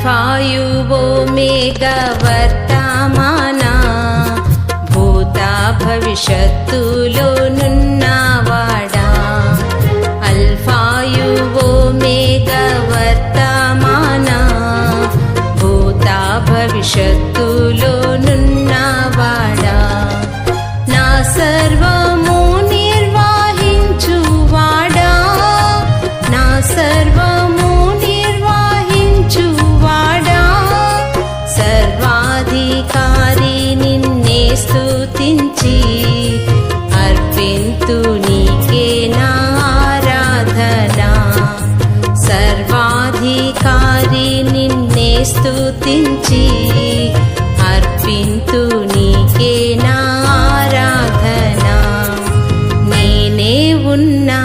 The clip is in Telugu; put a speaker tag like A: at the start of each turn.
A: అల్ఫాయు ఓమేగా వర్తమానా భూత భవిష్యత్తులో నున్నవాడా అల్ఫాయు ఓమేగా వర్తమానా భూత భవిష్యత్తులో నున్నవాడా నా సర్వము నిర్వహించువాడా నా సర్వము నిర్వహించువాడా సర్వాధికారి నిన్నే స్తుతించి అర్పింతు నీకే నా ఆరాధన సర్వాధికారి నిన్నే స్తుతించి అర్పింతు నీకే నా ఆరాధన నేనే ఉన్నా